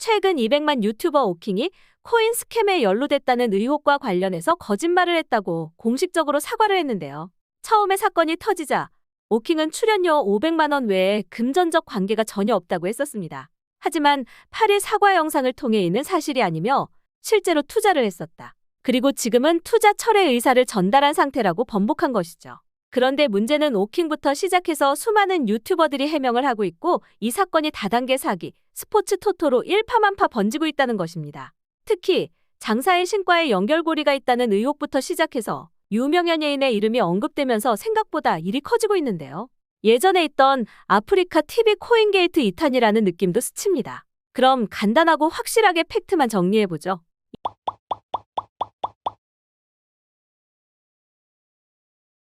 최근 200만 유튜버 오킹이 코인 스캠에 연루됐다는 의혹과 관련해서 거짓말을 했다고 공식적으로 사과를 했는데요. 처음에 사건이 터지자 오킹은 출연료 500만 원 외에 금전적 관계가 전혀 없다고 했었습니다. 하지만 8일 사과 영상을 통해 이는 사실이 아니며 실제로 투자를 했었다. 그리고 지금은 투자 철회 의사를 전달한 상태라고 번복한 것이죠. 그런데 문제는 오킹부터 시작해서 수많은 유튜버들이 해명을 하고 있고 이 사건이 다단계 사기, 스포츠 토토로 일파만파 번지고 있다는 것입니다. 특히 장사의 신과에 연결고리가 있다는 의혹부터 시작해서 유명 연예인의 이름이 언급되면서 생각보다 일이 커지고 있는데요. 예전에 있던 아프리카 TV 코인게이트 2탄이라는 느낌도 스칩니다. 그럼 간단하고 확실하게 팩트만 정리해보죠.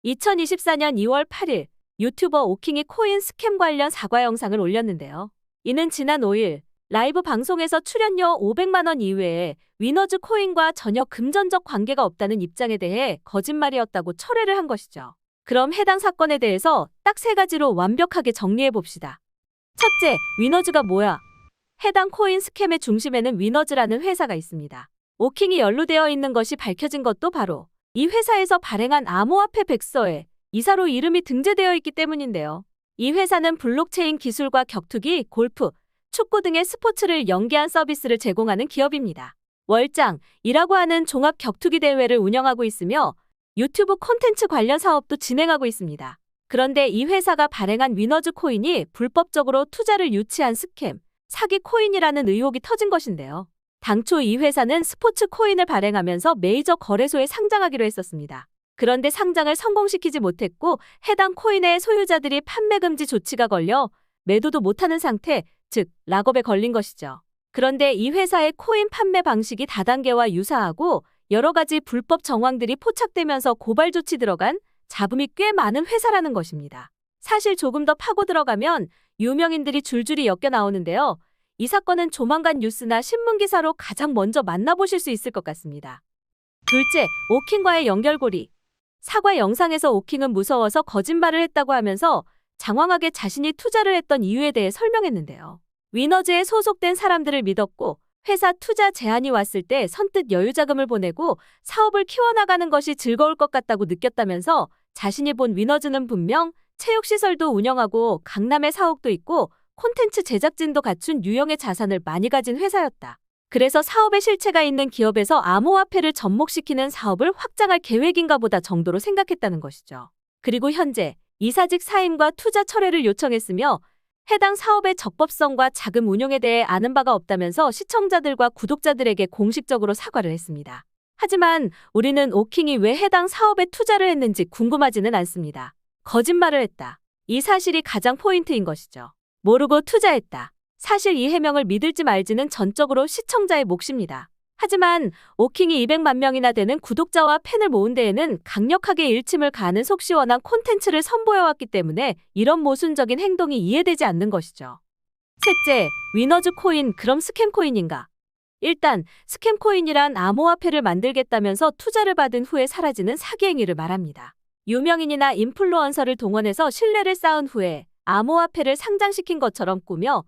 2024년 2월 8일 유튜버 오킹이 코인 스캠 관련 사과 영상을 올렸는데요. 이는 지난 5일 라이브 방송에서 출연료 500만 원 이외에 위너즈 코인과 전혀 금전적 관계가 없다는 입장에 대해 거짓말이었다고 철회를 한 것이죠. 그럼 해당 사건에 대해서 딱 3가지로 완벽하게 정리해 봅시다. 첫째, 위너즈가 뭐야? 해당 코인 스캠의 중심에는 위너즈라는 회사가 있습니다. 오킹이 연루되어 있는 것이 밝혀진 것도 바로 이 회사에서 발행한 암호화폐 백서에 이사로 이름이 등재되어 있기 때문인데요. 이 회사는 블록체인 기술과 격투기, 골프, 축구 등의 스포츠를 연계한 서비스를 제공하는 기업입니다. 월장이라고 하는 종합 격투기 대회를 운영하고 있으며 유튜브 콘텐츠 관련 사업도 진행하고 있습니다. 그런데 이 회사가 발행한 위너즈 코인이 불법적으로 투자를 유치한 스캠, 사기 코인이라는 의혹이 터진 것인데요. 당초 이 회사는 스포츠 코인을 발행하면서 메이저 거래소에 상장하기로 했었습니다. 그런데 상장을 성공시키지 못했고 해당 코인의 소유자들이 판매 금지 조치가 걸려 매도도 못하는 상태, 즉 락업에 걸린 것이죠. 그런데 이 회사의 코인 판매 방식이 다단계와 유사하고 여러 가지 불법 정황들이 포착되면서 고발 조치 들어간 잡음이 꽤 많은 회사라는 것입니다. 사실 조금 더 파고 들어가면 유명인들이 줄줄이 엮여 나오는데요. 이 사건은 조만간 뉴스나 신문기사로 가장 먼저 만나보실 수 있을 것 같습니다. 둘째, 오킹과의 연결고리. 사과 영상에서 오킹은 무서워서 거짓말을 했다고 하면서 장황하게 자신이 투자를 했던 이유에 대해 설명했는데요. 위너즈에 소속된 사람들을 믿었고 회사 투자 제안이 왔을 때 선뜻 여유자금을 보내고 사업을 키워나가는 것이 즐거울 것 같다고 느꼈다면서 자신이 본 위너즈는 분명 체육시설도 운영하고 강남에 사옥도 있고 콘텐츠 제작진도 갖춘 유형의 자산을 많이 가진 회사였다. 그래서 사업에 실체가 있는 기업에서 암호화폐를 접목시키는 사업을 확장할 계획인가 보다 정도로 생각했다는 것이죠. 그리고 현재 이사직 사임과 투자 철회를 요청했으며 해당 사업의 적법성과 자금 운용에 대해 아는 바가 없다면서 시청자들과 구독자들에게 공식적으로 사과를 했습니다. 하지만 우리는 오킹이 왜 해당 사업에 투자를 했는지 궁금하지는 않습니다. 거짓말을 했다. 이 사실이 가장 포인트인 것이죠. 모르고 투자했다. 사실 이 해명을 믿을지 말지는 전적으로 시청자의 몫입니다. 하지만 오킹이 200만 명이나 되는 구독자와 팬을 모은 데에는 강력하게 일침을 가하는 속 시원한 콘텐츠를 선보여왔기 때문에 이런 모순적인 행동이 이해되지 않는 것이죠. 셋째, 위너즈 코인 그럼 스캠 코인인가? 일단 스캠 코인이란 암호화폐를 만들겠다면서 투자를 받은 후에 사라지는 사기 행위를 말합니다. 유명인이나 인플루언서를 동원해서 신뢰를 쌓은 후에 암호화폐를 상장시킨 것처럼 꾸며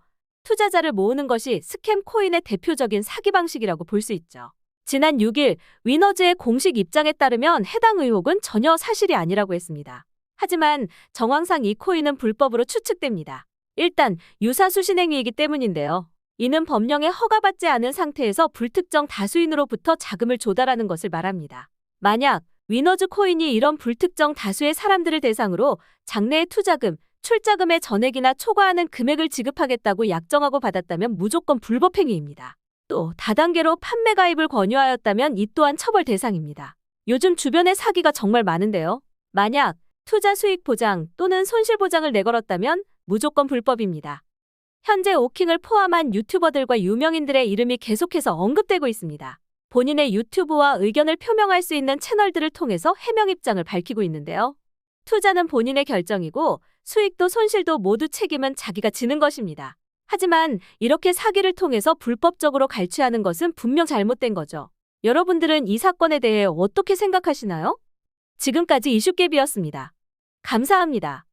투자자를 모으는 것이 스캠 코인의 대표적인 사기 방식이라고 볼 수 있죠. 지난 6일 위너즈의 공식 입장에 따르면 해당 의혹은 전혀 사실이 아니라고 했습니다. 하지만 정황상 이 코인은 불법으로 추측됩니다. 일단 유사수신 행위이기 때문인데요. 이는 법령에 허가받지 않은 상태에서 불특정 다수인으로부터 자금을 조달하는 것을 말합니다. 만약 위너즈 코인이 이런 불특정 다수의 사람들을 대상으로 장래의 투자금, 출자금의 전액이나 초과하는 금액을 지급하겠다고 약정하고 받았다면 무조건 불법 행위입니다. 또 다단계로 판매 가입을 권유하였다면 이 또한 처벌 대상입니다. 요즘 주변에 사기가 정말 많은데요. 만약 투자 수익 보장 또는 손실 보장을 내걸었다면 무조건 불법입니다. 현재 오킹을 포함한 유튜버들과 유명인들의 이름이 계속해서 언급되고 있습니다. 본인의 유튜브와 의견을 표명할 수 있는 채널들을 통해서 해명 입장을 밝히고 있는데요. 투자는 본인의 결정이고 수익도 손실도 모두 책임은 자기가 지는 것입니다. 하지만 이렇게 사기를 통해서 불법적으로 갈취하는 것은 분명 잘못된 거죠. 여러분들은 이 사건에 대해 어떻게 생각하시나요? 지금까지 이슈깨비였습니다. 감사합니다.